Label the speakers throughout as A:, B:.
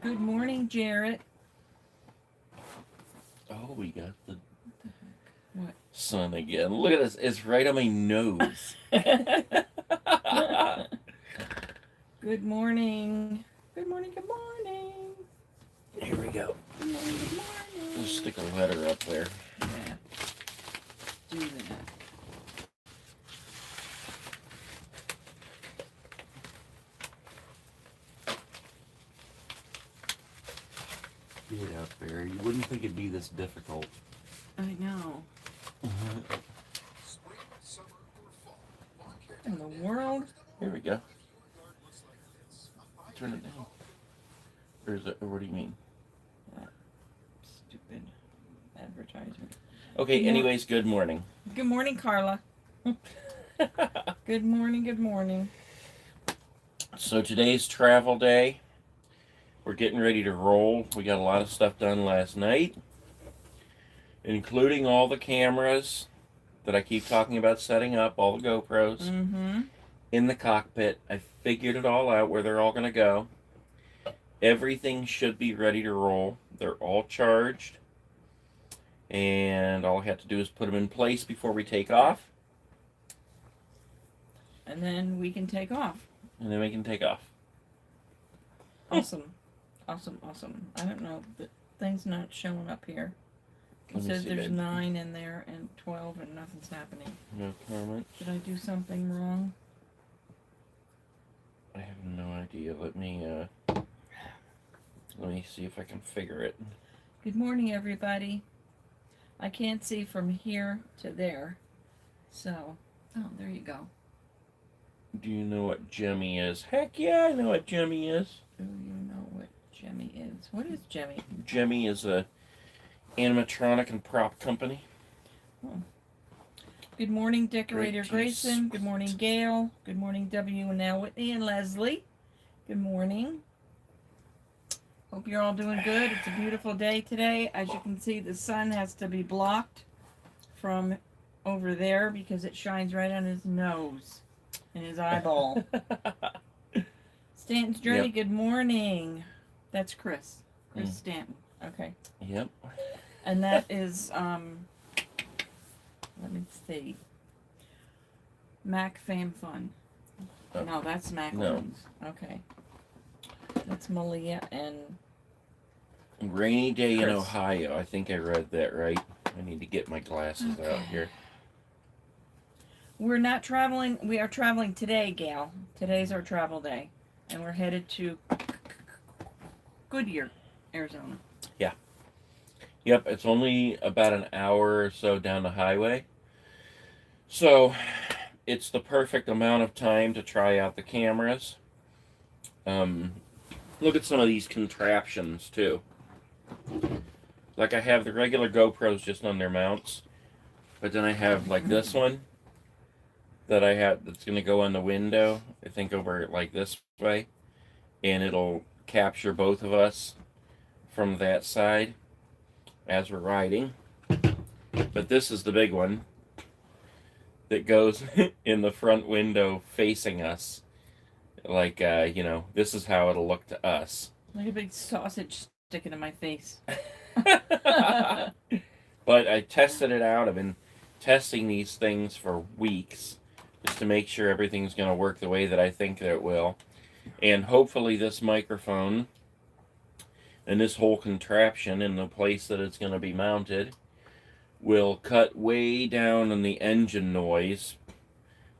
A: Good morning, Garrett.
B: Oh, we got the
A: What?
B: sun again. Look at this. It's right on my nose.
A: Good morning. Good morning, good morning.
B: Here we go.
A: Good morning, good morning.
B: We'll stick a letter up there.
A: Yeah. Do that.
B: Get out there. You wouldn't think it'd be this difficult.
A: I know. In the world?
B: Here we go. Turn it down. Or is it, or what do you mean?
A: That stupid advertisement.
B: Okay, anyways, good morning.
A: Good morning, Carla. Good morning, good morning.
B: So today's travel day. We're getting ready to roll. We got a lot of stuff done last night, including all the cameras that I keep talking about setting up, all the GoPros in the cockpit. I figured it all out where they're all going to go. Everything should be ready to roll. They're all charged. And all I have to do is put them in place before we take off.
A: And then we can take off.
B: And then we can take off.
A: Awesome. Awesome, awesome. I don't know, the thing's not showing up here. It says there's 9 in there and 12 and nothing's happening.
B: No comment.
A: Did I do something wrong?
B: I have no idea. Let me see if I can figure it.
A: Good morning, everybody. I can't see from here to there. So, oh, there you go.
B: Do you know what Jemmy is? Heck yeah, I know what Jemmy is.
A: Do you know what Jemmy is? What is Jemmy?
B: Jemmy is a animatronic and prop company.
A: Oh. Good morning, Decorator Grayson. Good morning, Gail. Good morning, W and now Whitney and Leslie. Good morning. Hope you're all doing good. It's a beautiful day today. As you can see, the sun has to be blocked from over there because it shines right on his nose and his eyeball. Stanton's Journey, Good morning. That's Chris. Chris Stanton. Okay.
B: Yep.
A: And that is, let me see. Mac Fam Fun.
B: Oh.
A: No, that's Mac
B: No.
A: Wings. Okay. That's Malia and
B: Rainy day in
A: Chris.
B: Ohio. I think I read that right. I need to get my glasses out here.
A: We're not traveling. We are traveling today, Gail. Today's our travel day. And we're headed to Goodyear, Arizona.
B: Yeah. Yep, it's only about an hour or so down the highway. So, it's the perfect amount of time to try out the cameras. Look at some of these contraptions, too. Like, I have the regular GoPros just on their mounts. But then I have, like, this one that I have that's going to go on the window. I think over, like, this way. And it'll capture both of us from that side as we're riding. But this is the big one that goes in the front window facing us. Like, this is how it'll look to us.
A: Like a big sausage sticking in my face.
B: But I tested it out. I've been testing these things for weeks just to make sure everything's going to work the way that I think that it will. And hopefully this microphone and this whole contraption in the place that it's going to be mounted will cut way down on the engine noise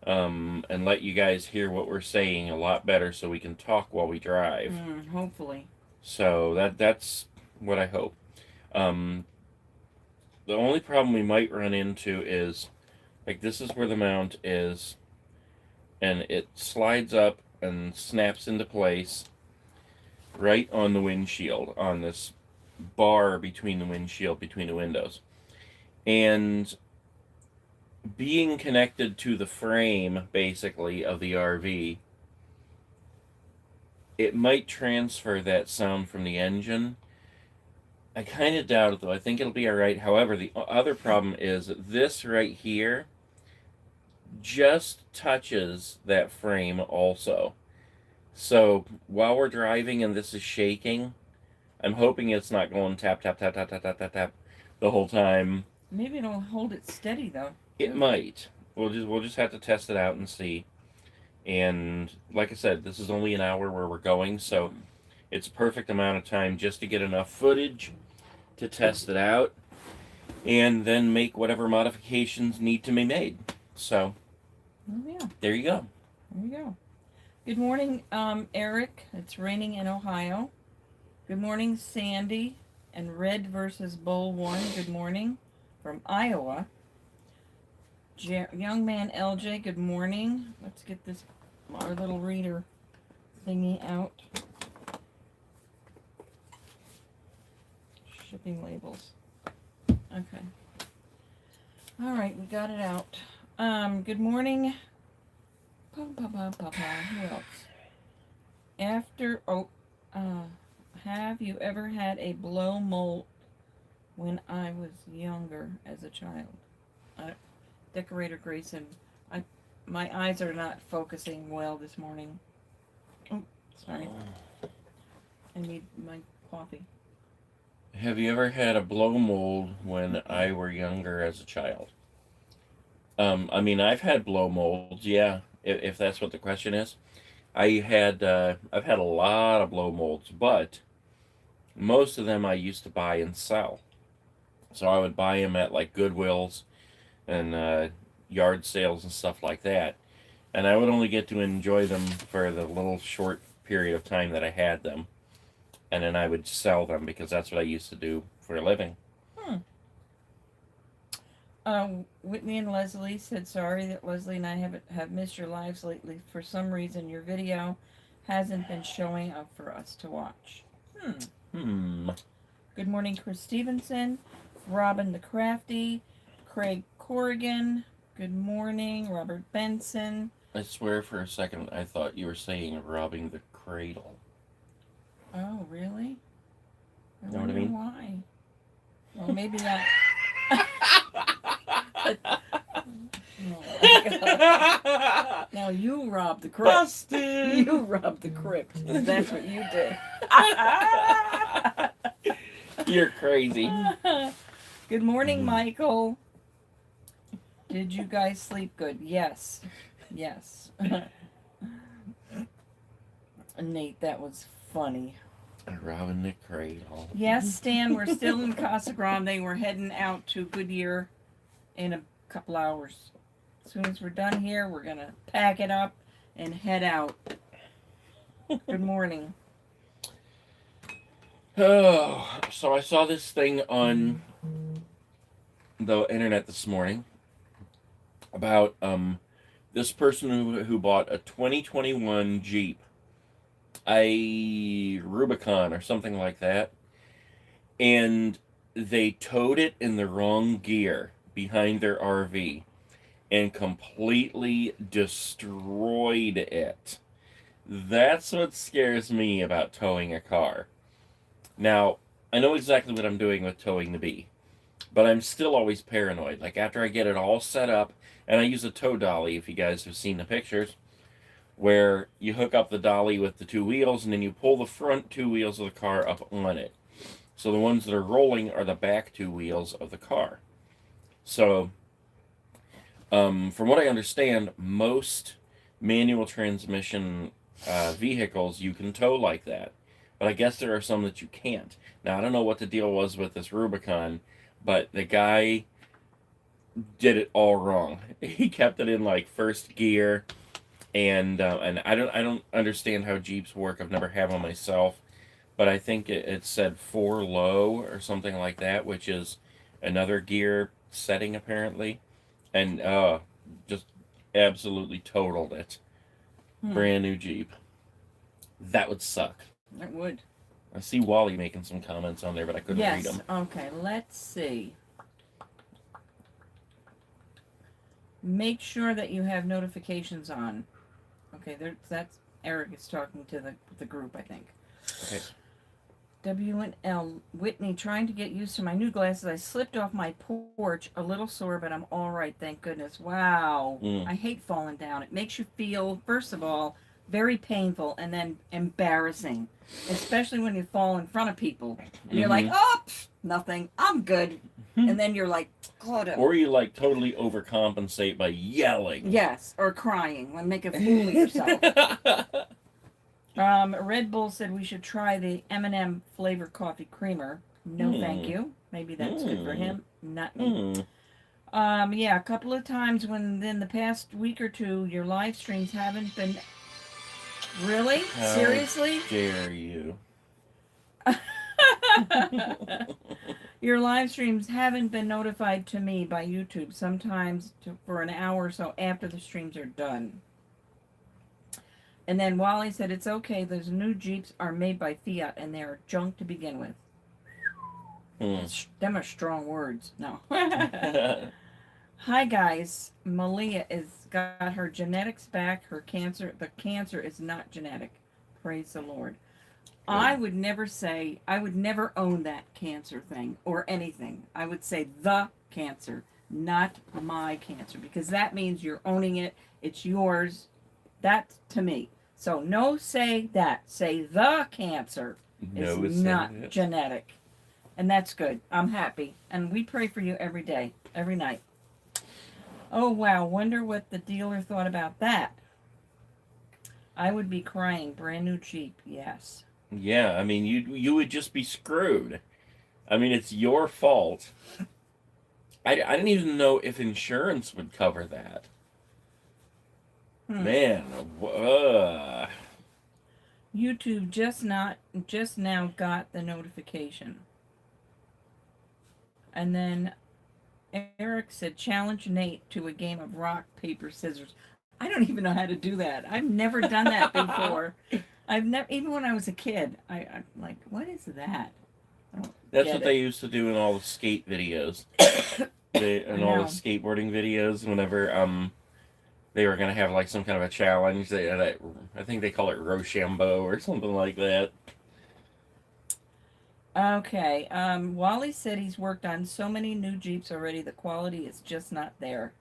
B: and let you guys hear what we're saying a lot better so we can talk while we drive.
A: Hopefully.
B: So that's what I hope. The only problem we might run into is, like, this is where the mount is, and it slides up and snaps into place right on the windshield, on this bar between the windshield, between the windows. And being connected to the frame, basically, of the RV, it might transfer that sound from the engine. I kind of doubt it, though. I think it'll be all right. However, the other problem is this right here just touches that frame also. So while we're driving and this is shaking, I'm hoping it's not going tap, tap, tap, tap, tap, tap, tap, tap the whole time.
A: Maybe it'll hold it steady though.
B: It might. We'll just have to test it out and see. And like I said, this is only an hour where we're going, so it's a perfect amount of time just to get enough footage to test it out, and then make whatever modifications need to be made. So,
A: yeah.
B: There you go.
A: There you go. Good morning, Eric. It's raining in Ohio. Good morning, Sandy and Red versus Bull 1. Good morning from Iowa. Young man LJ, good morning. Let's get this, our little reader thingy out. Shipping labels. Okay. All right, we got it out. Good morning. Who else? Have you ever had a blow mold when I was younger as a child? Decorator Grayson, my eyes are not focusing well this morning. Oh, sorry. I need my coffee.
B: Have you ever had a blow mold when I were younger as a child? I mean, I've had blow molds, yeah, if that's what the question is. I've had a lot of blow molds, but most of them I used to buy and sell. So I would buy them at like Goodwills and yard sales and stuff like that. And I would only get to enjoy them for the little short period of time that I had them. And then I would sell them because that's what I used to do for a living.
A: Whitney and Leslie said, sorry that Leslie and I have missed your lives lately. For some reason, your video hasn't been showing up for us to watch. Good morning, Chris Stevenson, Robin the Crafty, Craig Corrigan. Good morning, Robert Benson.
B: I swear for a second I thought you were saying robbing the cradle.
A: Oh, really?
B: Know what I mean?
A: Why? Well, maybe that... Oh, now you robbed the crypt.
B: Busted!
A: You robbed the crypt. That's what you did.
B: You're crazy.
A: Good morning, Mychael. Did you guys sleep good? Yes. Yes. Nate, that was funny.
B: Robbing the cradle.
A: Yes, Stan, we're still in Casa Grande. We're heading out to Goodyear in a couple hours. As soon as we're done here, we're going to pack it up and head out. Good morning.
B: Oh, so I saw this thing on the internet this morning about this person who bought a 2021 Jeep, a Rubicon or something like that, and they towed it in the wrong gear behind their RV and completely destroyed it. That's what scares me about towing a car. Now, I know exactly what I'm doing with towing the bee, but I'm still always paranoid. Like, after I get it all set up, and I use a tow dolly, if you guys have seen the pictures, where you hook up the dolly with the two wheels, and then you pull the front two wheels of the car up on it. So the ones that are rolling are the back two wheels of the car. So, from what I understand, most manual transmission vehicles you can tow like that. But I guess there are some that you can't. Now, I don't know what the deal was with this Rubicon, but the guy did it all wrong. He kept it in like first gear, and I don't understand how Jeeps work. I've never had one myself, but I think it said 4 low or something like that, which is another gear setting apparently, and just absolutely totaled it. Brand new Jeep. That would suck.
A: It would.
B: I see Wally making some comments on there, but I couldn't read them.
A: Okay, let's see. Make sure that you have notifications on. Okay, that's Eric is talking to the group, I think.
B: Okay.
A: W&L Whitney, trying to get used to my new glasses. I slipped off my porch, a little sore, but I'm all right, thank goodness. Wow. I hate falling down. It makes you feel, first of all, very painful and then embarrassing, especially when you fall in front of people and you're like, oh, nothing, I'm good. And then you're like, Claudia.
B: Or you like totally overcompensate by yelling.
A: Yes, or crying when make a fool of yourself. Red Bull said we should try the M&M flavor coffee creamer. No, thank you. Maybe that's good for him. Not me. Yeah, a couple of times in the past week or two, your live streams haven't been. Really?
B: How
A: Seriously?
B: Dare you?
A: Your live streams haven't been notified to me by YouTube. Sometimes for an hour or so after the streams are done. And then Wally said it's okay. Those new Jeeps are made by Fiat and they're junk to begin with. Them are strong words. No. Hi guys, Malia got her genetics back. The cancer is not genetic. Praise the Lord. I would never own that cancer thing or anything. I would say the cancer, not my cancer, because that means you're owning it. It's yours. That to me. So no, say that. Say the cancer is not genetic. And that's good. I'm happy. And we pray for you every day, every night. Oh, wow. Wonder what the dealer thought about that. I would be crying. Brand new Jeep. Yes.
B: Yeah, I mean, you would just be screwed. I mean, it's your fault. I didn't even know if insurance would cover that. Man.
A: YouTube just now got the notification. And then Eric said, challenge Nate to a game of rock, paper, scissors. I don't even know how to do that. I've never done that before. Even when I was a kid, I'm like, what is that?
B: That's what they used to do in all the skate videos. All the skateboarding videos, whenever they were going to have like some kind of a challenge. I think they call it Rochambeau or something like that.
A: Okay. Wally said he's worked on so many new Jeeps already, the quality is just not there.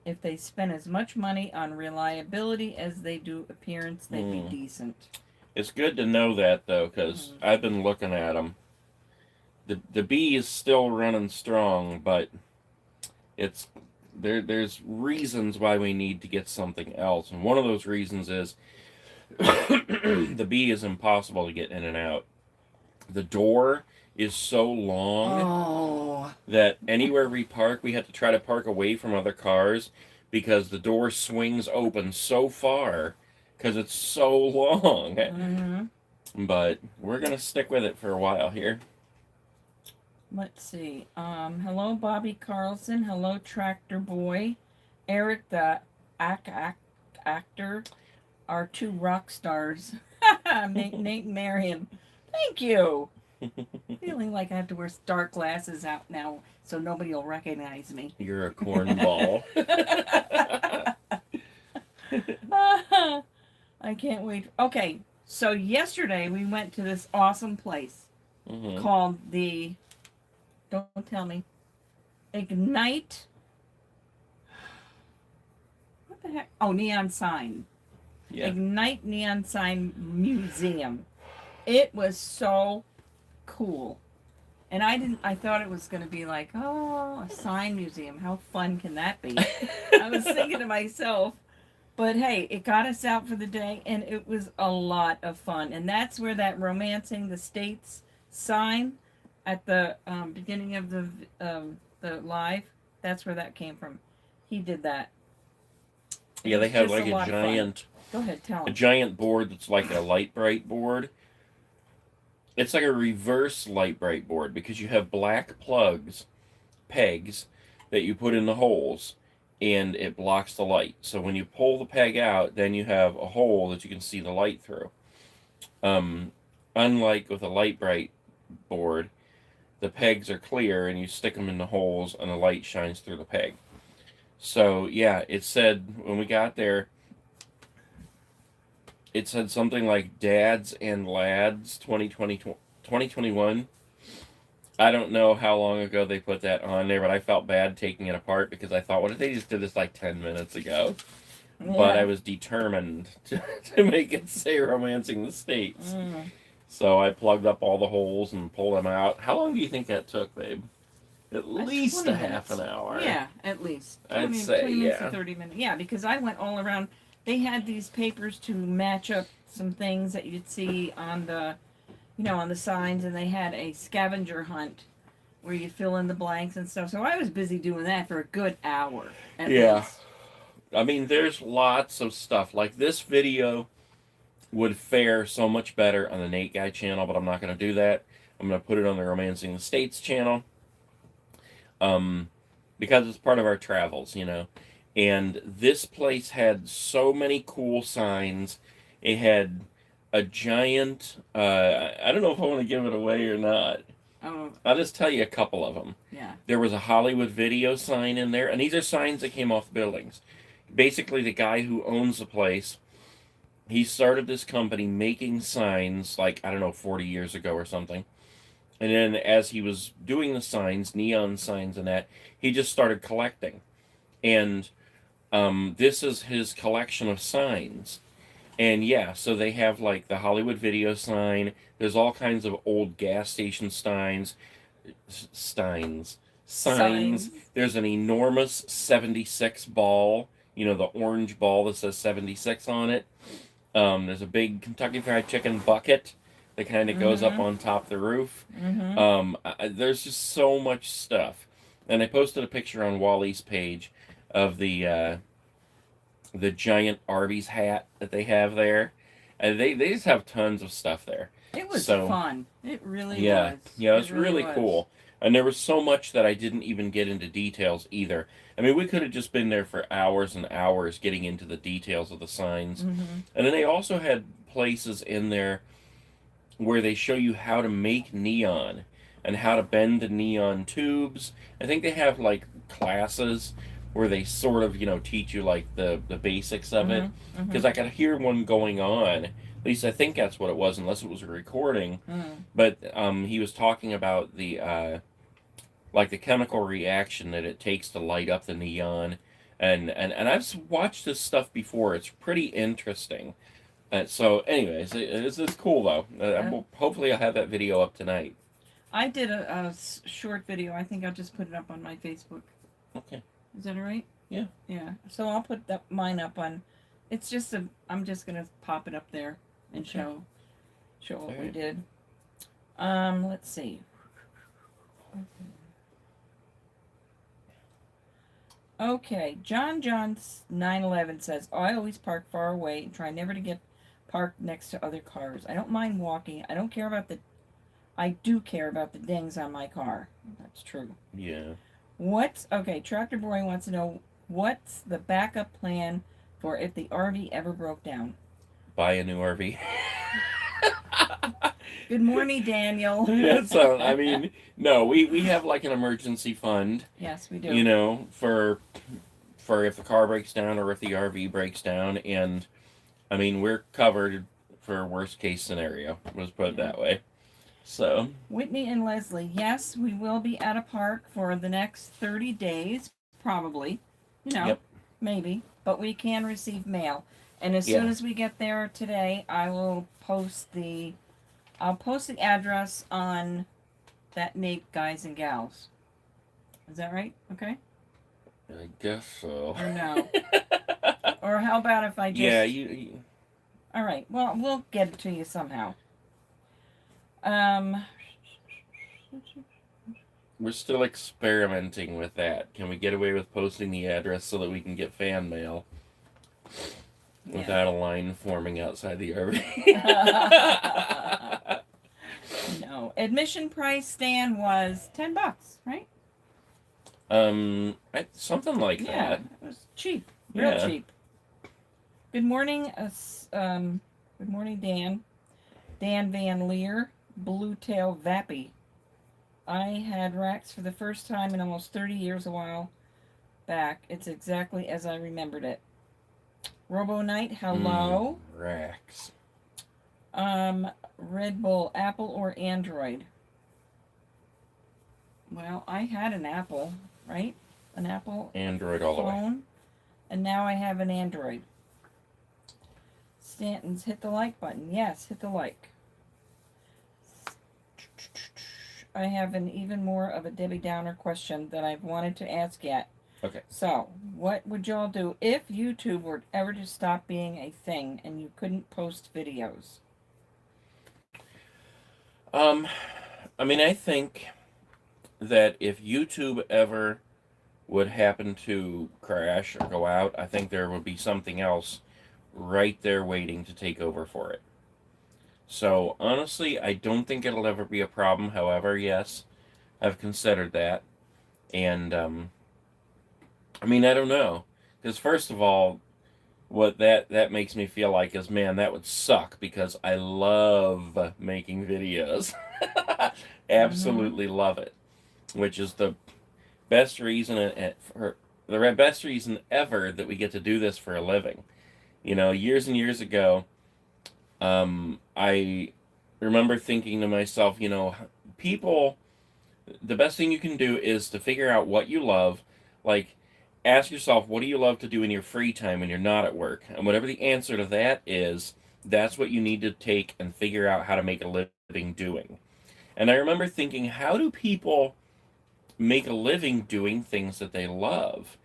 A: If they spend as much money on reliability as they do appearance, they'd be decent. It's
B: good to know that, though, because I've been looking at them. The B is still running strong, but there's reasons why we need to get something else. And one of those reasons is the B is impossible to get in and out. The door is so long that anywhere we park, we have to try to park away from other cars because the door swings open so far because it's so long. But we're going to stick with it for a while here.
A: Let's see. Hello, Bobby Carlson. Hello, Tractor Boy. Eric, the actor, are two rock stars. Nate and Marion. Thank you. Feeling like I have to wear dark glasses out now so nobody will recognize me.
B: You're a cornball.
A: I can't wait. Okay, so yesterday we went to this awesome place called the, don't tell me, Ignite. What the heck? Oh, Neon Sign. Yeah. Ignite Neon Sign Museum. It was so cool. And I thought it was going to be like, a sign museum. How fun can that be? I was thinking to myself, but hey, it got us out for the day and it was a lot of fun. And that's where that Romancing the States sign at the beginning of the live, that's where that came from. He did that.
B: Yeah, they have like a giant,
A: go ahead, tell him.
B: A giant board that's like a light bright board. It's like a reverse light bright board because you have black pegs that you put in the holes and it blocks the light. So when you pull the peg out, then you have a hole that you can see the light through. Unlike with a light bright board, the pegs are clear and you stick them in the holes and the light shines through the peg. So yeah, it said when we got there, it said something like Dads and Lads 2021. I don't know how long ago they put that on there, but I felt bad taking it apart because I thought, what if they just did this like 10 minutes ago? but I was determined to make it say Romancing the States.
A: Mm.
B: So I plugged up all the holes and pulled them out. How long do you think that took, babe? At least a half an hour.
A: Yeah, at least.
B: I'd say,
A: 20 minutes
B: yeah.
A: to 30 minutes. Yeah, because I went all around. They had these papers to match up some things that you'd see on the, on the signs, and they had a scavenger hunt where you fill in the blanks and stuff. So I was busy doing that for a good hour. At least.
B: I mean, there's lots of stuff. Like this video would fare so much better on the Nate Guy channel, but I'm not going to do that. I'm going to put it on the Romancing the States channel. Because it's part of our travels, And this place had so many cool signs. It had a giant, I don't know if I want to give it away or not.
A: Oh.
B: I'll just tell you a couple of them.
A: Yeah.
B: There was a Hollywood video sign in there, and these are signs that came off buildings. Basically, the guy who owns the place, he started this company making signs, 40 years ago or something. And then as he was doing the signs, neon signs and that, he just started collecting. And this is his collection of signs. And yeah, so they have the Hollywood video sign. There's all kinds of old gas station signs. There's an enormous 76 ball, the orange ball that says 76 on it. There's a big Kentucky Fried Chicken bucket that kind of goes up on top of the roof. There's just so much stuff. And I posted a picture on Wally's page of the giant Arby's hat that they have there. And they just have tons of stuff there.
A: It was fun. It really was.
B: Yeah, it was really cool. And there was so much that I didn't even get into details either. I mean, we could have just been there for hours and hours getting into the details of the signs. And then they also had places in there where they show you how to make neon and how to bend the neon tubes. I think they have classes where they sort of teach you the basics of it, because I could hear one going on. At least I think that's what it was, unless it was a recording. But he was talking about the the chemical reaction that it takes to light up the neon, and I've watched this stuff before. It's pretty interesting. So, anyways, it's cool, though. Hopefully I'll have that video up tonight.
A: I did a short video. I think I'll just put it up on my Facebook.
B: Okay.
A: Is that all right?
B: Yeah.
A: Yeah. So I'll put mine up on... It's just I'm just going to pop it up there and show what we did. Let's see. Okay. John's 911 says, I always park far away and try never to get parked next to other cars. I don't mind walking. I do care about the dings on my car. That's true.
B: Yeah.
A: Tractor Boy wants to know, what's the backup plan for if the RV ever broke down?
B: Buy a new RV.
A: Good morning, Daniel.
B: So, I mean, no, we have an emergency fund.
A: Yes, we do.
B: For if the car breaks down or if the RV breaks down, and I mean, we're covered for a worst case scenario. Let's put it that way. So
A: Whitney and Leslie, yes, we will be at a park for the next 30 days, probably. Maybe, but we can receive mail. And as soon as we get there today, I'll post the address on that Nate Guys and Gals. Is that right? Okay.
B: I guess so.
A: Or no? Or how about if I just...
B: Yeah, you...
A: All right. Well, we'll get it to you somehow.
B: We're still experimenting with that. Can we get away with posting the address so that we can get fan mail without a line forming outside the RV?
A: No. Admission price, Stan, was $10, right?
B: Something like that.
A: Yeah, it was cheap. Real cheap. Good morning, Dan. Dan Van Leer, Blue Tail Vappy. I had racks for the first time in almost 30 years a while back. It's exactly as I remembered it. Robo Knight, hello.
B: Racks.
A: Red Bull, Apple or Android? Well, I had an Apple, right? An Apple
B: Android all the way.
A: phone, and now I have an Android. Stanton's hit the like button. Yes, hit the like. I have an even more of a Debbie Downer question that I've wanted to ask yet.
B: Okay.
A: So, what would y'all do if YouTube were ever to stop being a thing and you couldn't post videos?
B: I mean, I think that if YouTube ever would happen to crash or go out, I think there would be something else right there waiting to take over for it. So, honestly, I don't think it'll ever be a problem. However, yes, I've considered that. And, I mean, I don't know. Because, first of all, what that makes me feel like is, man, that would suck because I love making videos. Absolutely love it. Which is the best reason for the best reason ever that we get to do this for a living. You know, years and years ago, I remember thinking to myself, you know, people, the best thing you can do is to figure out what you love. Like, ask yourself, what do you love to do in your free time when you're not at work? And whatever the answer to that is, that's what you need to take and figure out how to make a living doing. And I remember thinking, how do people make a living doing things that they love?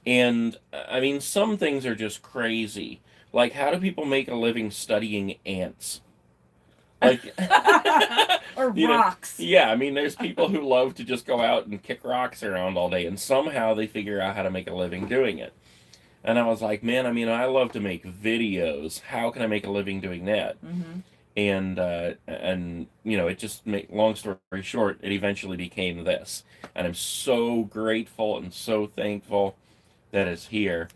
B: And I mean, some things are just crazy. Like, how do people make a living studying ants? Like,
A: or
B: you know,
A: rocks.
B: yeah, I mean, there's people who love to just go out and kick rocks around all day, and somehow they figure out how to make a living doing it. And I was like, man, I mean, I love to make videos. How can I make a living doing that? And you know, it just long story short, it eventually became this, and I'm so grateful and so thankful that it's here.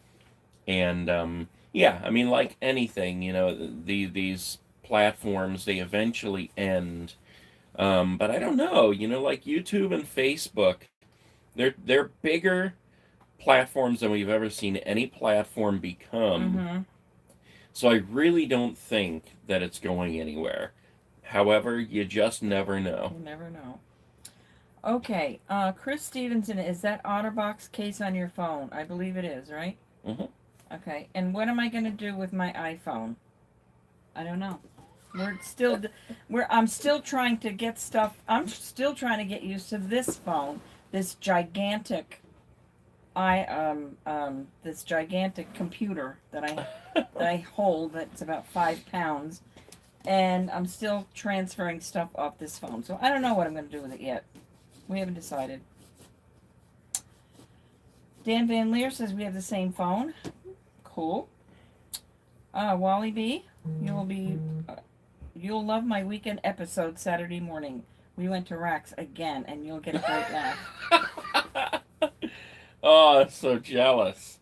B: And yeah, I mean, like anything, you know, these platforms, they eventually end. But I don't know, you know, like YouTube and Facebook, they're bigger platforms than we've ever seen any platform become. So I really don't think that it's going anywhere. However, you just never know.
A: You never know. Okay, Chris Stevenson, is that OtterBox case on your phone? I believe it is, right? Okay, and what am I going to do with my iPhone? I don't know. I'm still trying to get stuff. I'm still trying to get used to this phone, this gigantic this gigantic computer that I hold that's about 5 pounds, and I'm still transferring stuff off this phone. So I don't know what I'm going to do with it yet. We haven't decided. Dan Van Leer says we have the same phone. Cool. Wally B, you'll love my weekend episode Saturday morning. We went to Rax again, and you'll get a great laugh.
B: Oh, I'm so jealous.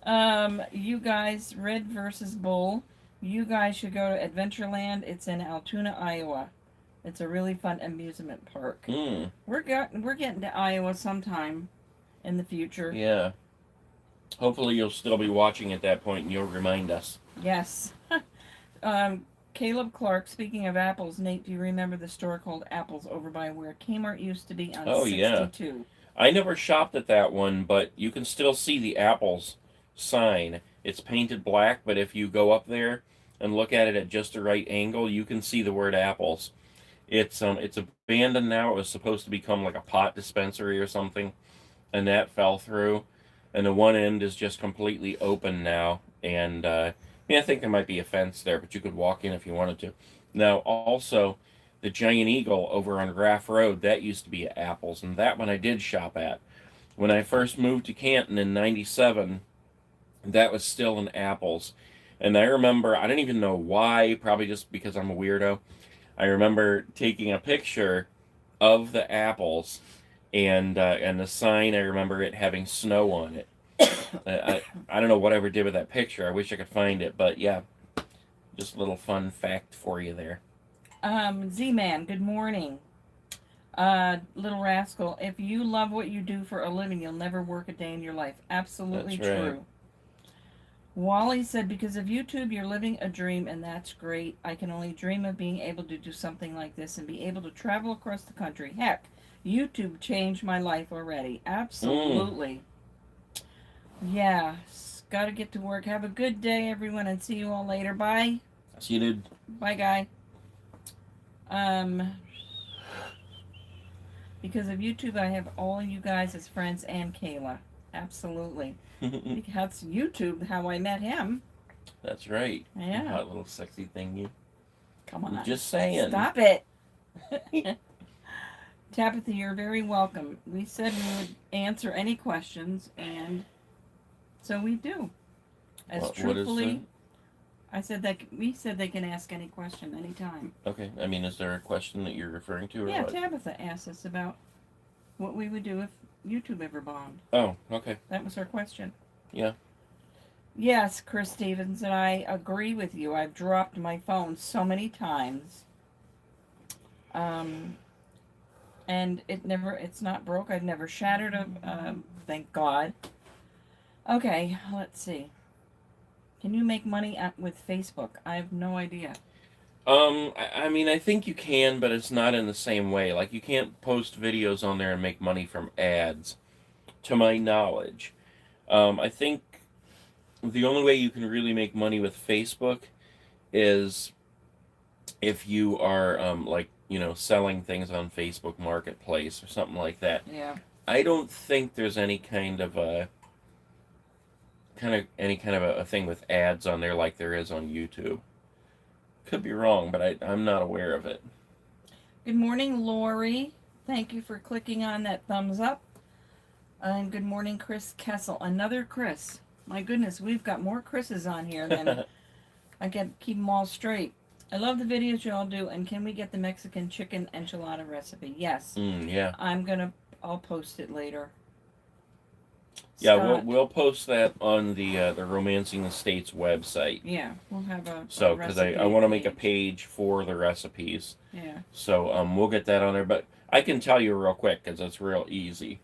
A: You guys, Red versus Bull. You guys should go to Adventureland. It's in Altoona, Iowa. It's a really fun amusement park. We're getting to Iowa sometime in the future.
B: Yeah. Hopefully you'll still be watching at that point and you'll remind us.
A: Yes. Caleb Clark, speaking of apples, Nate, do you remember the store called Apples over by where Kmart used to be on 62?
B: Yeah. I never shopped at that one, but you can still see the Apples sign. It's painted black, but if you go up there and look at it at just the right angle, you can see the word Apples. It's abandoned now. It was supposed to become like a pot dispensary or something, and that fell through. And the one end is just completely open now. And I think there might be a fence there, but you could walk in if you wanted to. Now, also, the Giant Eagle over on Graff Road, that used to be at Apples, and that one I did shop at. When I first moved to Canton in 97, that was still an Apples. And I remember, I don't even know why, probably just because I'm a weirdo, I remember taking a picture of the Apples, and the sign, I remember it having snow on it. I don't know what I ever did with that picture. I wish I could find it, but yeah, just a little fun fact for you there.
A: Z-Man, good morning. Little Rascal, if you love what you do for a living, you'll never work a day in your life. Absolutely
B: That's right.
A: true. Wally said, because of YouTube, you're living a dream, and that's great. I can only dream of being able to do something like this and be able to travel across the country. Heck, YouTube changed my life already. Absolutely. Yeah. got to get to work. Have a good day, everyone, and see you all later. Bye.
B: See you, dude.
A: Bye, guy. Because of YouTube, I have all you guys as friends and Kayla. Absolutely. That's YouTube how I met him.
B: That's right.
A: Yeah.
B: You hot little sexy thing, you.
A: Come on.
B: Just saying.
A: Stop it. Tabitha, you're very welcome. We said we would answer any questions, and so we do. As truthfully, I said that we said they can ask any question anytime.
B: Okay. I mean, is there a question that you're referring to, or
A: Yeah,
B: what?
A: Tabitha asked us about what we would do if YouTube ever bombed.
B: Oh, okay.
A: That was her question.
B: Yeah.
A: Yes, Chris Stevens, and I agree with you. I've dropped my phone so many times. And it's not broke. I've never shattered thank God. Okay, let's see. Can you make money with Facebook? I have no idea.
B: I mean, I think you can, but it's not in the same way. Like, you can't post videos on there and make money from ads, to my knowledge. I think the only way you can really make money with Facebook is if you are, selling things on Facebook Marketplace or something like that.
A: Yeah.
B: I don't think there's any kind of a thing with ads on there like there is on YouTube. Could be wrong, but I'm not aware of it.
A: Good morning, Lori. Thank you for clicking on that thumbs up. And good morning, Chris Kessel. Another Chris. My goodness, we've got more Chris's on here than I can keep them all straight. I love the videos you all do, and can we get the Mexican chicken enchilada recipe? Yes.
B: Yeah.
A: I'll post it later.
B: Yeah, we'll post that on the Romancing the States website.
A: Yeah, we'll have a
B: because I want to make a page for the recipes.
A: Yeah.
B: So we'll get that on there, but I can tell you real quick because it's real easy.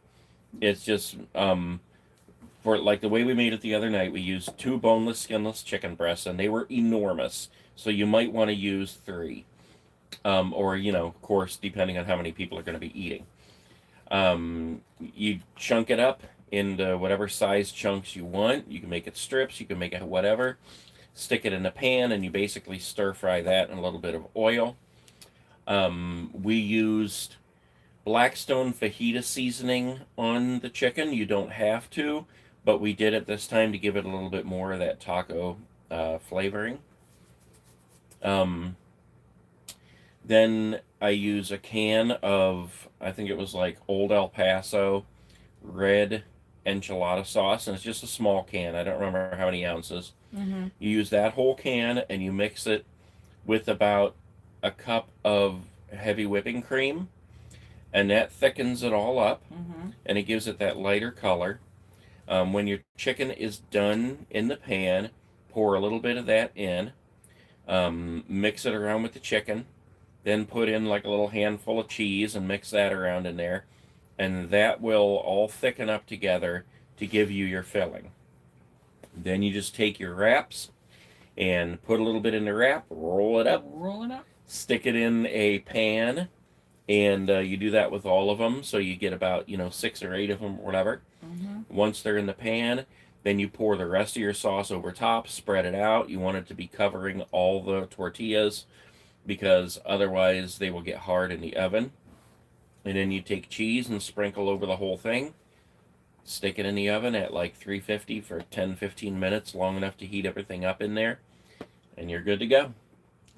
B: It's just for like the way we made it the other night, we used 2 boneless, skinless chicken breasts, and they were enormous. So you might want to use 3, or of course, depending on how many people are going to be eating. You chunk it up into whatever size chunks you want. You can make it strips, you can make it whatever. Stick it in a pan, and you basically stir fry that in a little bit of oil. We used Blackstone fajita seasoning on the chicken. You don't have to, but we did it this time to give it a little bit more of that taco flavoring. Then I use a can of, I think it was like Old El Paso red enchilada sauce, and it's just a small can. I don't remember how many ounces.
A: Mm-hmm.
B: You use that whole can, and you mix it with about a cup of heavy whipping cream, and that thickens it all up, and it gives it that lighter color. When your chicken is done in the pan, pour a little bit of that in, mix it around with the chicken, then put in like a little handful of cheese and mix that around in there, and that will all thicken up together to give you your filling. Then you just take your wraps and put a little bit in the wrap, roll it up, stick it in a pan, and you do that with all of them, so you get about 6 or 8 of them or whatever. Once they're in the pan, then you pour the rest of your sauce over top, spread it out. You want it to be covering all the tortillas because otherwise they will get hard in the oven. And then you take cheese and sprinkle over the whole thing. Stick it in the oven at like 350 for 10-15 minutes, long enough to heat everything up in there. And you're good to go.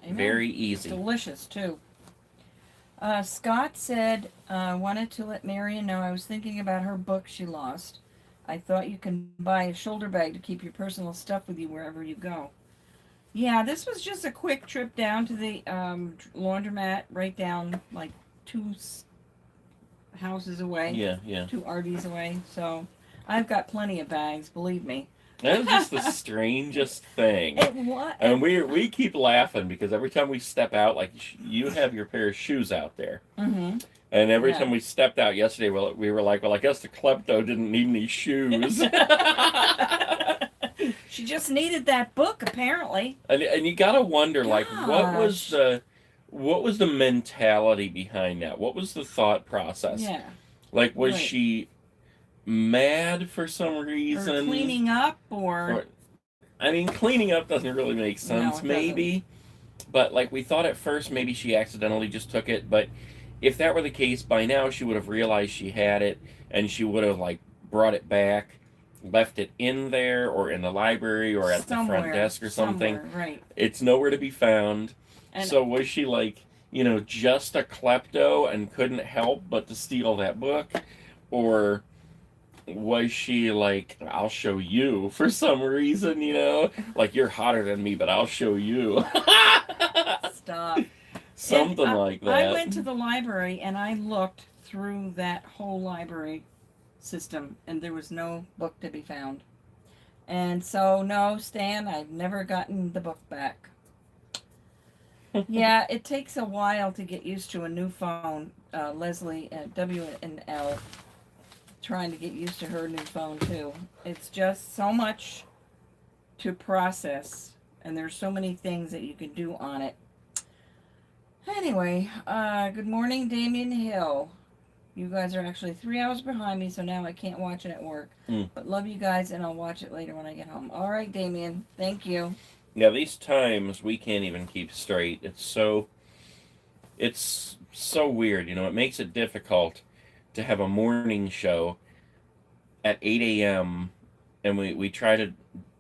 A: Amen.
B: Very easy.
A: Delicious, too. Scott said, wanted to let Marion know I was thinking about her book she lost. I thought you can buy a shoulder bag to keep your personal stuff with you wherever you go. Yeah, this was just a quick trip down to the laundromat, right down like 2 houses away.
B: Yeah.
A: 2 RVs away. So I've got plenty of bags, believe me.
B: That is just the strangest thing.
A: What?
B: And we keep laughing because every time we step out, like you have your pair of shoes out there.
A: Mm-hmm.
B: And every time we stepped out yesterday, we were like, well, I guess the klepto didn't need any shoes.
A: She just needed that book, apparently.
B: And you gotta wonder, like, what was the mentality behind that? What was the thought process?
A: Yeah.
B: Like, was she mad for some reason.
A: Or cleaning up, or
B: I mean, cleaning up doesn't really make sense,
A: No, it
B: maybe. But, like, we thought at first maybe she accidentally just took it. But if that were the case, by now she would have realized she had it, and she would have, like, brought it back, left it in there, or in the library, or at the front desk or something.
A: Right.
B: It's nowhere to be found.
A: And
B: So was she, like, just a klepto and couldn't help but to steal that book? Or was she like, I'll show you for some reason, like, you're hotter than me, but I'll show you.
A: Stop.
B: Something like that.
A: I went to the library and I looked through that whole library system and there was no book to be found. And so, no, Stan, I've never gotten the book back. Yeah, it takes a while to get used to a new phone. Leslie at W&L trying to get used to her new phone too. It's just so much to process, and there's so many things that you can do on it. Anyway, good morning, Damien Hill. You guys are actually 3 hours behind me, so now I can't watch it at work. But love you guys, and I'll watch it later when I get home. All right, Damien, thank you.
B: Yeah, these times we can't even keep straight. It's so weird, It makes it difficult to have a morning show at 8 a.m. and we try to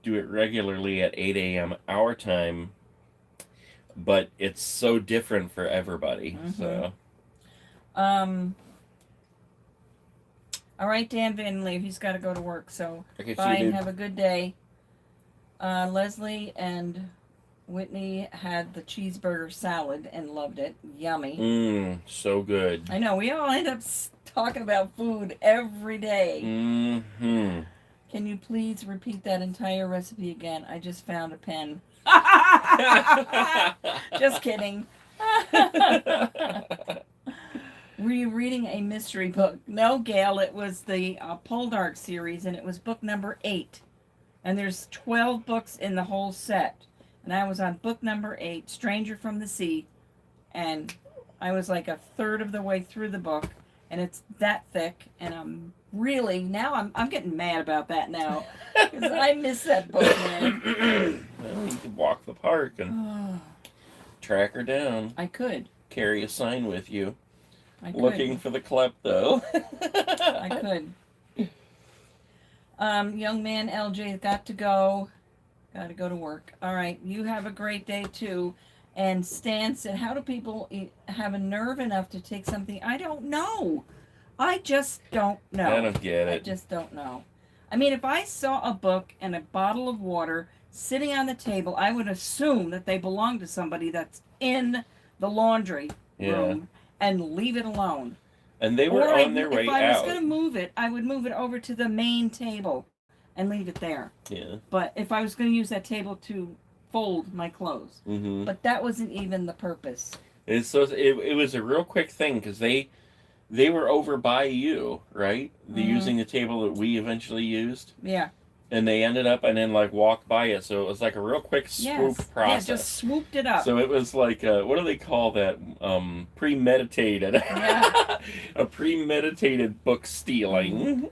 B: do it regularly at 8 a.m. our time, but it's so different for everybody. So
A: all right, Dan Van Leave, he's got to go to work, so
B: okay,
A: bye and have a good day. Leslie and Whitney had the cheeseburger salad and loved it. Yummy.
B: So good.
A: I know, we all end up talking about food every day. Can you please repeat that entire recipe again? I just found a pen. Just kidding. Were you reading a mystery book? No, Gail, it was the Poldark series, and it was book number 8. And there's 12 books in the whole set. And I was on book number 8, Stranger from the Sea. And I was like a third of the way through the book. And it's that thick. And I'm getting mad about that now. Because I miss that book, man.
B: Well, you could walk the park and track her down.
A: I could.
B: Carry a sign with you.
A: I could.
B: Looking for the klepto.
A: I could. Young man LJ got to go to work. All right, you have a great day too. And Stan said, how do people have a nerve enough to take something? I don't know. I just don't know.
B: I don't get it.
A: I just don't know. I mean, if I saw a book and a bottle of water sitting on the table, I would assume that they belong to somebody that's in the laundry room and leave it alone.
B: And they were on their way out.
A: If I was going to move it, I would move it over to the main table and leave it there.
B: Yeah.
A: But if I was going to use that table to fold my clothes. But that wasn't even the purpose.
B: It was a real quick thing because they were over by you, right? Using the table that we eventually used.
A: Yeah.
B: And they ended up and then walked by it, so it was like a real quick swoop process.
A: Yeah, just swooped it up.
B: So it was like what do they call that? Premeditated.
A: Yeah.
B: A premeditated book stealing.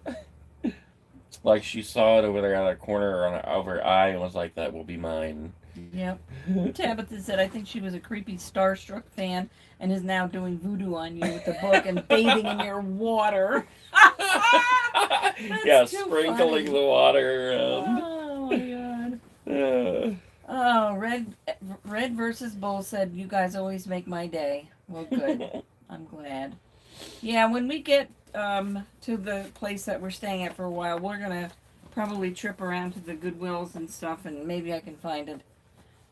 B: Like she saw it over there out of the corner of her eye and was like, "That will be mine."
A: Yep. Tabitha said, I think she was a creepy starstruck fan and is now doing voodoo on you with the book and bathing in your water.
B: Yeah, sprinkling the water around.
A: Oh my god. Red versus Bull said, you guys always make my day. Well, good. I'm glad. Yeah, when we get to the place that we're staying at for a while, we're going to probably trip around to the Goodwills and stuff, and maybe I can find it.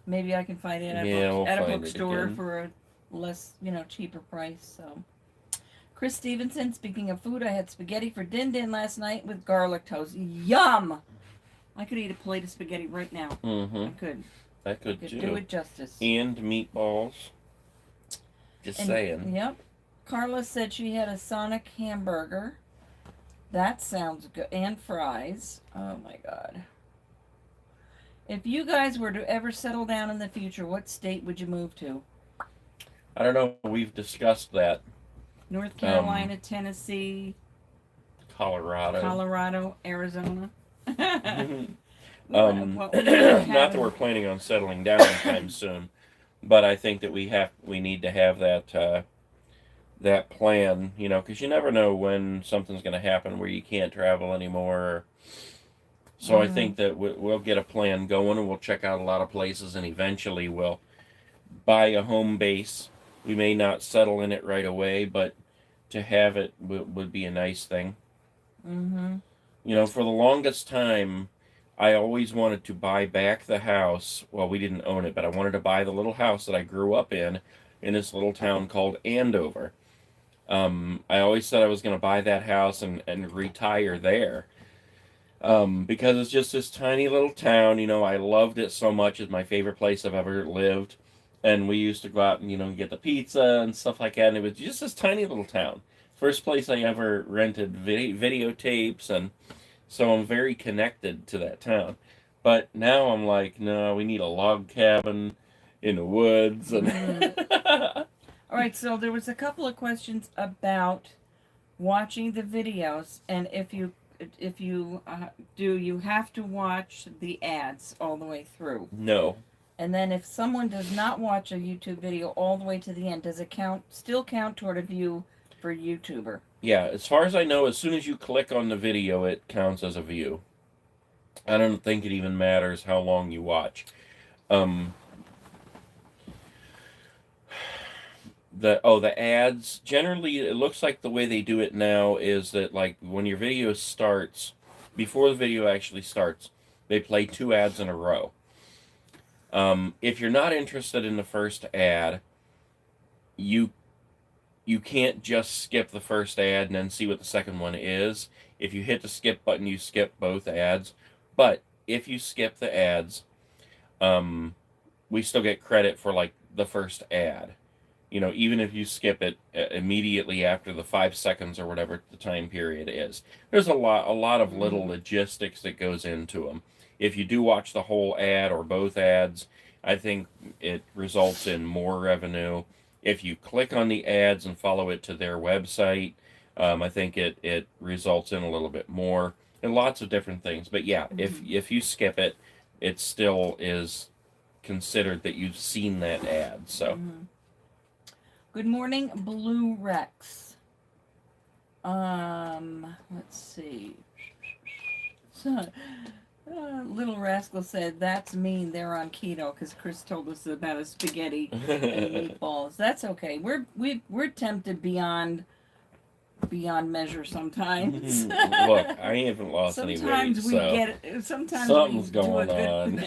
A: Maybe I can find it at a bookstore for a less, cheaper price. So, Chris Stevenson, speaking of food, I had spaghetti for Din Din last night with garlic toast. Yum! I could eat a plate of spaghetti right now. I could.
B: I could too.
A: Do it justice.
B: And meatballs. Just saying.
A: Yep. Carla said she had a Sonic hamburger. That sounds good. And fries. Oh my god. If you guys were to ever settle down in the future, what state would you move to?
B: I don't know. We've discussed that.
A: North Carolina, Tennessee. Colorado, Arizona.
B: Not that we're planning on settling down anytime soon, but I think that we need to have that plan, because you never know when something's going to happen where you can't travel anymore. So I think that we'll get a plan going, and we'll check out a lot of places, and eventually we'll buy a home base. We may not settle in it right away, but to have it would be a nice thing. For the longest time, I always wanted to buy back the house. Well, we didn't own it, but I wanted to buy the little house that I grew up in this little town called Andover. I always said I was going to buy that house and retire there. Because it's just this tiny little town. I loved it so much. It's my favorite place I've ever lived. And we used to go out and, get the pizza and stuff like that. And it was just this tiny little town. First place I ever rented videotapes. And so I'm very connected to that town. But now I'm like, no, we need a log cabin in the woods. And
A: All right, so there was a couple of questions about watching the videos. And if you do, you have to watch the ads all the way through.
B: No.
A: And then if someone does not watch a YouTube video all the way to the end, does it still count toward a view for YouTuber?
B: Yeah, as far as I know, as soon as you click on the video, it counts as a view. I don't think it even matters how long you watch. The ads, generally, it looks like the way they do it now is that, like, when your video starts, before the video actually starts, they play 2 ads in a row. If you're not interested in the first ad, you can't just skip the first ad and then see what the second one is. If you hit the skip button, you skip both ads. But if you skip the ads, we still get credit for, like, the first ad. Even if you skip it immediately after the 5 seconds or whatever the time period is. There's a lot of little logistics that goes into them. If you do watch the whole ad or both ads, I think it results in more revenue. If you click on the ads and follow it to their website, I think it results in a little bit more. And lots of different things. But yeah, if you skip it, it still is considered that you've seen that ad. So.
A: Good morning, Blue Rex. Let's see. So, Little Rascal said, that's mean, they're on keto, because Chris told us about a spaghetti and meatballs. That's okay. We're tempted beyond measure sometimes.
B: Look, I haven't lost any weight,
A: Sometimes we
B: so
A: get it. Sometimes
B: something's
A: we
B: going on.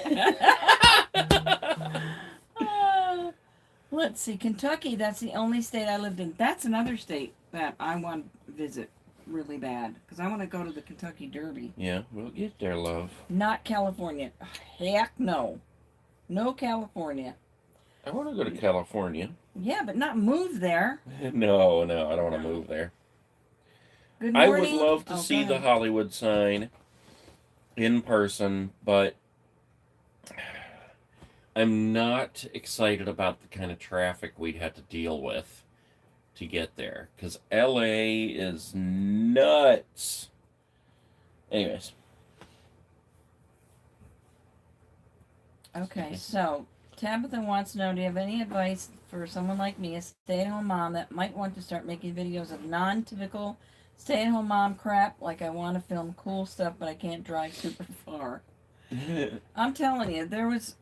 A: Let's see, Kentucky, that's the only state I lived in. That's another state that I want to visit really bad, because I want to go to the Kentucky Derby.
B: Yeah, we'll get there, love.
A: Not California. Heck no. No California.
B: I want to go to California.
A: Yeah, but not move there.
B: No, I don't want to move there.
A: Good morning.
B: I would love to see the Hollywood sign in person, but I'm not excited about the kind of traffic we'd have to deal with to get there, because LA is nuts. Anyways.
A: Okay, so Tabitha wants to know, do you have any advice for someone like me, a stay-at-home mom that might want to start making videos of non-typical stay-at-home mom crap, like I want to film cool stuff, but I can't drive super far? I'm telling you, there was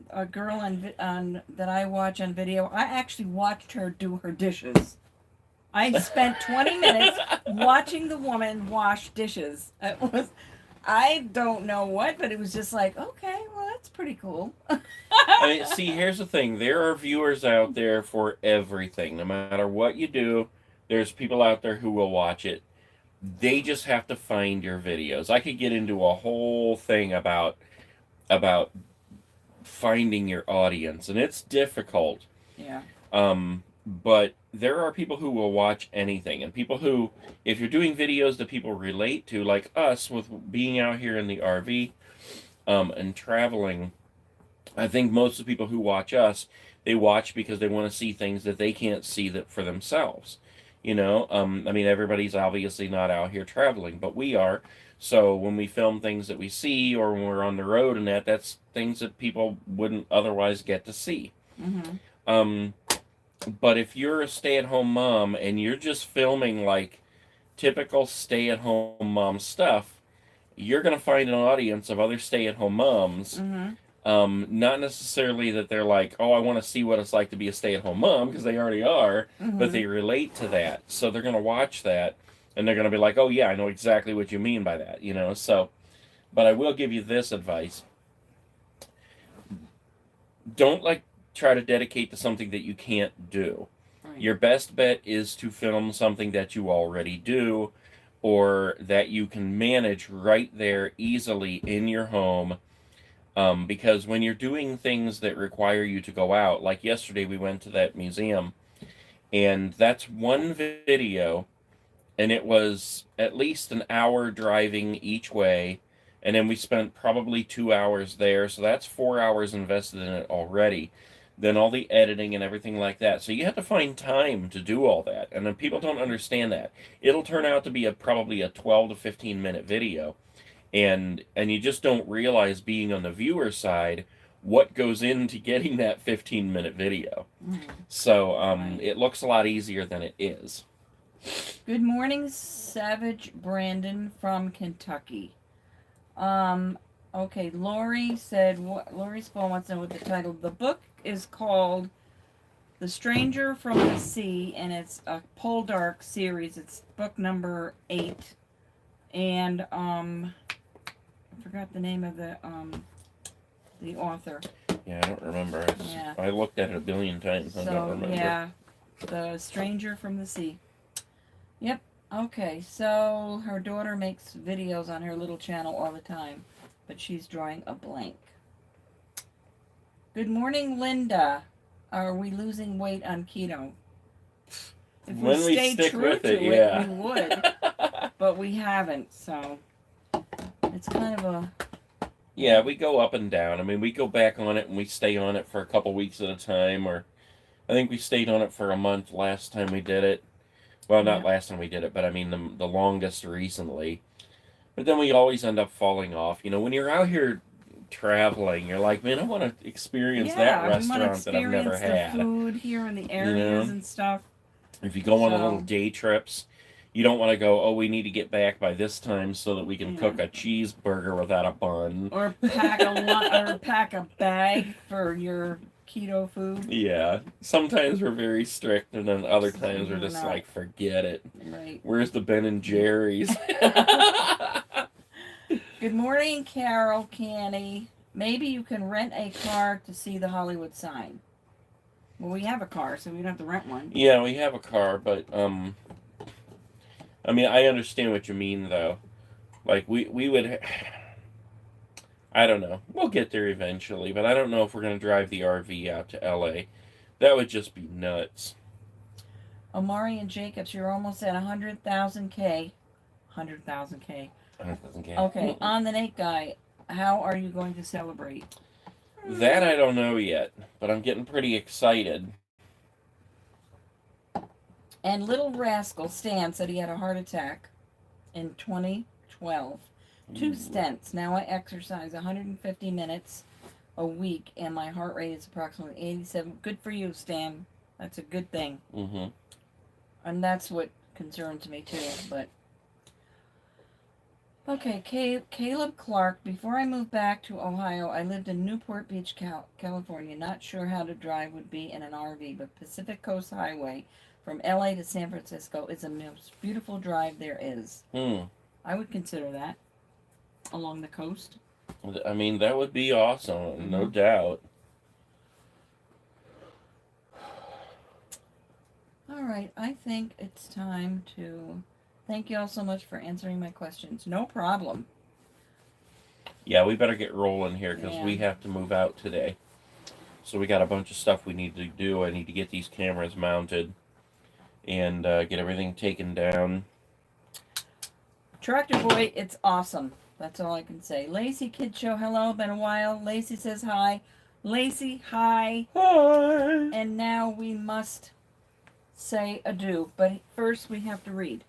A: a girl that I watch on video. I actually watched her do her dishes. I spent 20 minutes watching the woman wash dishes. I don't know what, but it was just like, okay, well, that's pretty cool.
B: See, here's the thing. There are viewers out there for everything. No matter what you do, there's people out there who will watch it. They just have to find your videos. I could get into a whole thing about finding your audience, and it's difficult.
A: Yeah.
B: But there are people who will watch anything, and people who, if you're doing videos that people relate to, like us with being out here in the RV and traveling, I think most of the people who watch us, they watch because they want to see things that they can't see that for themselves. You know, I mean, everybody's obviously not out here traveling, but we are. So when we film things that we see, or when we're on the road, and that's things that people wouldn't otherwise get to see.
A: Mm-hmm.
B: Um, but if you're a stay-at-home mom and you're just filming like typical stay-at-home mom stuff, you're going to find an audience of other stay-at-home moms.
A: Mm-hmm.
B: Not necessarily that they're like, oh, I want to see what it's like to be a stay-at-home mom, because they already are,
A: Mm-hmm.
B: but they relate to that. So they're going to watch that, and they're going to be like, oh, yeah, I know exactly what you mean by that, you know? So, but I will give you this advice. Don't, like, try to dedicate to something that you can't do.
A: Right.
B: Your best bet is to film something that you already do, or that you can manage right there easily in your home. Because when you're doing things that require you to go out, like yesterday we went to that museum, and that's one video, and it was at least an hour driving each way, and then we spent probably 2 hours there, so that's 4 hours invested in it already. Then all the editing and everything like that. So you have to find time to do all that, and then people don't understand that. It'll turn out to be probably a 12 to 15 minute video. And you just don't realize, being on the viewer side, what goes into getting that 15-minute video.
A: Mm-hmm.
B: So
A: Right.
B: it looks a lot easier than it is.
A: Good morning, Savage Brandon from Kentucky. Okay, Lori said, Lori Spall wants to know what the title of the book is called. The Stranger from the Sea, and it's a Poldark series. It's book number 8. And, I forgot the name of the author.
B: Yeah, I don't remember.
A: Yeah.
B: I looked at it a billion times. I don't remember.
A: Yeah, The Stranger from the Sea. Yep. Okay, so her daughter makes videos on her little channel all the time, but she's drawing a blank. Good morning, Linda. Are we losing weight on keto? If
B: When we
A: stay
B: stick
A: true
B: with
A: to
B: it, yeah.
A: we would, but we haven't, so it's kind of a...
B: Yeah, we go up and down. I mean, we go back on it and we stay on it for a couple weeks at a time, or I think we stayed on it for a month last time we did it. Well, not last time we did it, but I mean the longest recently. But then we always end up falling off. You know, when you're out here traveling, you're like, man, I want to experience that restaurant that I've never had.
A: The food here in the areas and stuff.
B: If you go on a little day trips, you don't want to go, oh, we need to get back by this time so that we can cook a cheeseburger without a bun.
A: Or pack a bag for your keto food.
B: Yeah. Sometimes we're very strict, and then other times we're just like, forget it.
A: Right.
B: Where's the Ben and Jerry's?
A: Good morning, Carol Canny. Maybe you can rent a car to see the Hollywood sign. Well, we have a car, so we don't have to rent one.
B: Yeah, we have a car, but I mean, I understand what you mean, though. Like, we would... I don't know. We'll get there eventually, but I don't know if we're going to drive the RV out to LA. That would just be nuts.
A: Omari and Jacobs, you're almost at 100,000K. 100,000K.
B: 100,000K.
A: Okay, on the Nate guy, how are you going to celebrate?
B: That I don't know yet, but I'm getting pretty excited.
A: And Little Rascal Stan said he had a heart attack in 2012. 2 stents. Now I exercise 150 minutes a week, and my heart rate is approximately 87. Good for you, Stan. That's a good thing.
B: Mm-hmm.
A: And that's what concerns me, too. But okay, Caleb Clark. Before I moved back to Ohio, I lived in Newport Beach, California. Not sure how to drive would be in an RV, but Pacific Coast Highway from LA to San Francisco is the most beautiful drive there is. I would consider that. Along the coast.
B: I mean, that would be awesome, no doubt.
A: All right, I think it's time to thank you all so much for answering my questions. No problem.
B: Yeah, we better get rolling here because we have to move out today. So we got a bunch of stuff we need to do. I need to get these cameras mounted and get everything taken down.
A: Tractor Boy, it's awesome. That's all I can say. Lacey Kid Show, hello, been a while. Lacey says hi. Lacey, hi.
B: Hi.
A: And now we must say adieu. But first we have to read.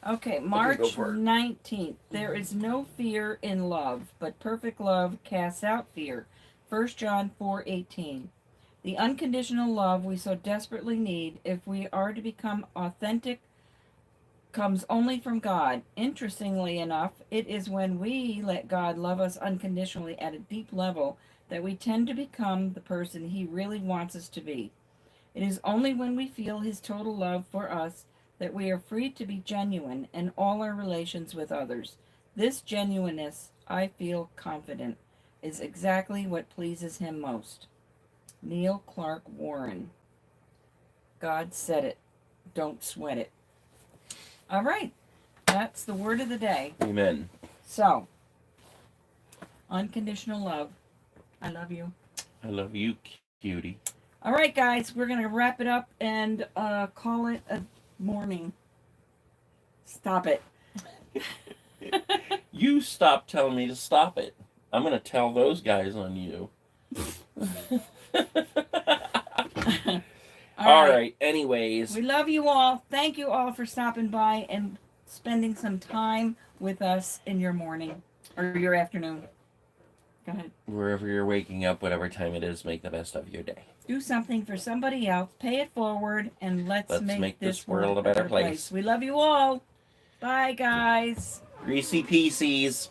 A: Okay, March
B: go for it.
A: 19th. There is no fear in love, but perfect love casts out fear. 1 John 4:18. The unconditional love we so desperately need, if we are to become authentic, comes only from God. Interestingly enough, it is when we let God love us unconditionally at a deep level that we tend to become the person He really wants us to be. It is only when we feel His total love for us that we are free to be genuine in all our relations with others. This genuineness, I feel confident, is exactly what pleases Him most. Neil Clark Warren. God said it. Don't sweat it. All right. That's the word of the day.
B: Amen.
A: So, unconditional love. I love you.
B: I love you, cutie.
A: All right, guys. We're going to wrap it up and call it a morning. Stop it.
B: You stop telling me to stop it. I'm going to tell those guys on you. All right. Anyways.
A: We love you all. Thank you all for stopping by and spending some time with us in your morning or your afternoon. Go ahead.
B: Wherever you're waking up, whatever time it is, make the best of your day.
A: Do something for somebody else. Pay it forward, and let's make this world
B: a better place.
A: We love you all. Bye, guys.
B: Greasy pieces.